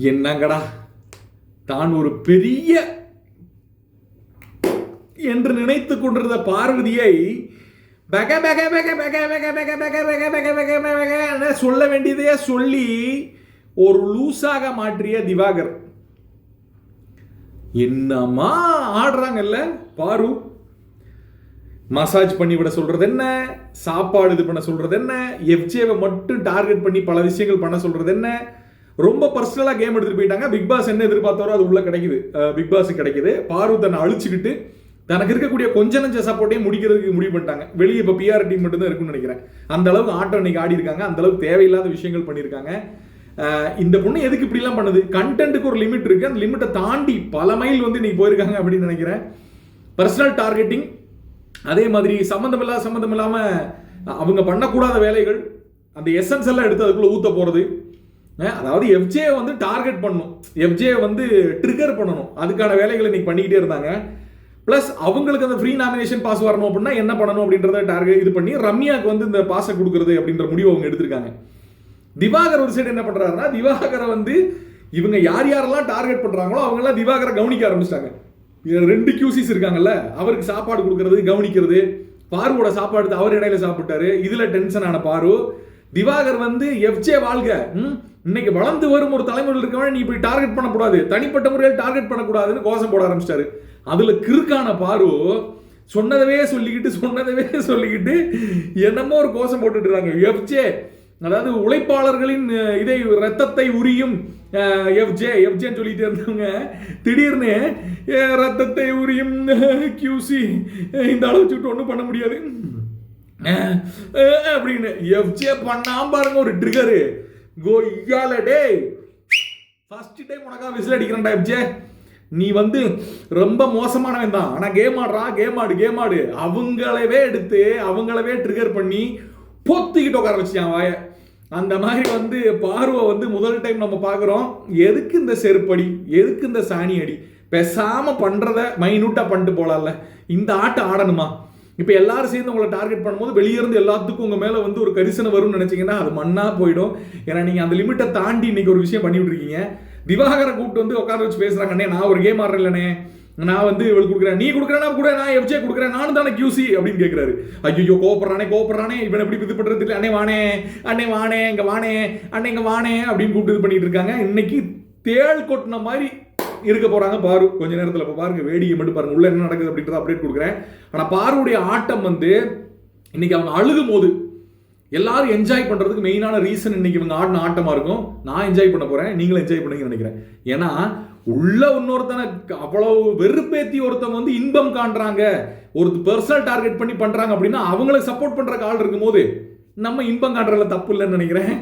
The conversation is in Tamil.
என்னங்கடா தான் ஒரு பெரிய என்று நினைத்து கொண்டிருந்த பார்வதியை சொல்ல வேண்டியதையே சொல்லி ஒரு லூசாக மாற்றிய திவாகர். என்னமா ஆடுறாங்கல்ல பாரு. மசாஜ் பண்ணி விட சொல்றது என்ன, சாப்பாடு இது பண்ண சொல்றது என்ன, எஃப்ஜேவை மட்டும் டார்கெட் பண்ணி பல விஷயங்கள் பண்ண சொல்றது என்ன, ரொம்ப பர்சனலா கேம் எடுத்துட்டு போயிட்டாங்க. பிக் பாஸ் என்ன எதிர்பார்த்தாரோ அது உள்ள கிடைக்குது, பிக் பாஸ் கிடைக்குது. பாரு தன்னை அழிச்சுக்கிட்டு தனக்கு இருக்கக்கூடிய கொஞ்ச நஞ்ச சப்போர்ட்டையும் முடிக்கிறதுக்கு முடிவு பண்ணிட்டாங்க. வெளியே இப்போ பிஆர் டீம் மட்டும் தான் இருக்குன்னு நினைக்கிறேன். அந்த அளவுக்கு ஆட்டம் இன்னைக்கு ஆடி இருக்காங்க, அந்த அளவுக்கு தேவையில்லாத விஷயங்கள் பண்ணியிருக்காங்க. இந்த பொண்ணு எதுக்கு இப்படிலாம் பண்ணுது? கண்டென்ட்டுக்கு ஒரு லிமிட் இருக்கு, அந்த லிமிட்டை தாண்டி பல மைல் வந்து இன்னைக்கு போயிருக்காங்க அப்படின்னு நினைக்கிறேன். பர்சனல் டார்கெட்டிங், அதே மாதிரி சம்மந்தம் இல்லாம அவங்க பண்ணக்கூடாத வேலைகள், அந்த எசன்ஸ் எல்லாம் எடுத்து அதுக்குள்ள ஊத்த போறது. அதாவது எஃப்ஜே வந்து டார்கெட் பண்ணணும், எஃப்ஜே வந்து ட்ரிகர் பண்ணணும், அதுக்கான வேலைகளை இன்னைக்கு பண்ணிக்கிட்டே இருந்தாங்க. பிளஸ் அவங்களுக்கு அந்த ஃப்ரீ நாமினேஷன் பாஸ் வரணும் அப்படின்னா என்ன பண்ணணும் அப்படின்றத டார்கெட் இது பண்ணி ரம்யாவுக்கு வந்து இந்த பாஸை கொடுக்கறது அப்படின்ற முடிவு அவங்க எடுத்திருக்காங்க. திவாகர் ஒரு சைடு என்ன பண்றாருன்னா, திவாகரை வந்து இவங்க யாரெல்லாம் டார்கெட் பண்றாங்களோ அவங்க எல்லாம் திவாகரை கவனிக்க ஆரம்பிச்சிட்டாங்க. 2 QCs இருக்காங்கல்ல, அவருக்கு சாப்பாடு கொடுக்கறது, கவனிக்கிறது. பாருவோட சாப்பாடு அவர் இடையில சாப்பிட்டாரு, இதுல டென்ஷன் ஆன பாரு. திவாகர் வந்து எஃப்ஜே வாழ்க, இன்னைக்கு வளர்ந்து வரும் ஒரு தலைமுறையில் இருக்கவன் நீ போய் டார்கெட் பண்ணக்கூடாது, தனிப்பட்ட முறையில் டார்கெட் பண்ணக்கூடாதுன்னு கோஷம் போட ஆரம்பிச்சிட்டாரு. அதுல கிறுக்கான பாரு சொன்னதவே சொல்லிக்கிட்டு என்னமோ ஒரு கோஷம் போட்டுட்டு இருக்காங்க. எஃப்ஜே அதாவது உழைப்பாளர்களின் இதை ரத்தத்தை உரியும் எஃப்ஜேன்னு சொல்லிட்டு இருந்தவங்க திடீர்னு ரத்தத்தை உரியும் QC இந்த அளவு சுட்டு ஒன்றும் பண்ண முடியாது அப்படின்னு எஃப்ஜே பண்ணாம பாருங்க ஒரு ட்ரிகரு. கோயால டே ஃபர்ஸ்ட் டைம் உனக்கா விசில் அடிக்கிறேன்டா எஃப்ஜே, நீ வந்து ரொம்ப மோசமானவன் தான், ஆனா கேம் ஆடு அவங்களவே எடுத்து அவங்களவே ட்ரிகர் பண்ணி பொத்திக்கிட்டு உட்கார வச்சுட்டான் வாய. அந்த மாதிரி வந்து பார்வை வந்து முதல் டைம் நம்ம பார்க்குறோம். எதுக்கு இந்த செருப்படி, எதுக்கு இந்த சாணி அடி, பேசாம பண்றத மைனூட்டா பண்ணிட்டு போலாம்ல. இந்த ஆட்டம் ஆடணுமா? இப்போ எல்லாரும் சேர்ந்து உங்களை டார்கெட் பண்ணும்போது வெளியே இருந்து எல்லாத்துக்கும் உங்க மேல வந்து ஒரு கரிசனை வரும்னு நினைச்சீங்கன்னா அது மண்ணா போயிடும். ஏன்னா நீங்க அந்த லிமிட்டை தாண்டி இன்னைக்கு ஒரு விஷயம் பண்ணி விட்டுருக்கீங்க. திவாகரை கூப்பிட்டு வந்து உட்கார வச்சு பேசுறாங்கண்ணே, நான் ஒரு கேம் ஆடுறேன் இல்லைண்ணே, நான் வந்து இவளுக்கு கொடுக்குறேன், நீ கொடுக்குறேன்னா கூட நான் எஃப்ஜே கொடுக்குறேன், நானும் தானே QC அப்படின்னு கேட்குறாரு. ஐயோ கோபப்படுறானே இவன் எப்படி இது பண்றது இல்லை, அண்ணே வானே இங்க வானே அப்படின்னு கூப்பிட்டு இது பண்ணிட்டு இருக்காங்க. இன்னைக்கு தேள் கொட்டின மாதிரி இருக்க போறாங்க பாரு கொஞ்ச நேரத்தில். இப்போ பாருங்க வேடிக்கை மட்டும் பாருங்க, உள்ள என்ன நடக்குது அப்படின்றத அப்டேட் கொடுக்குறேன். ஆனா பாருடைய ஆட்டம் வந்து இன்னைக்கு அவங்க அழுகும் போது எல்லாரும் என்ஜாய் பண்றதுக்கு மெயினான ரீசன் இன்னைக்கு இவங்க ஆடின ஆட்டமா இருக்கும். நான் என்ஜாய் பண்ண போறேன், நீங்களும் என்ஜாய் பண்ணுங்கன்னு நினைக்கிறேன். ஏன்னா உள்ள இன்னொருத்தனை அவ்வளவு வெறுப்பேத்தி ஒருத்தவங்க வந்து இன்பம் காண்றாங்க, ஒரு பர்சனல் டார்கெட் பண்ணி பண்றாங்க அப்படின்னா அவங்களுக்கு சப்போர்ட் பண்ற ஆள் இருக்கும் போது நம்ம இன்பம் காண்றதுல தப்பு இல்லைன்னு நினைக்கிறேன்.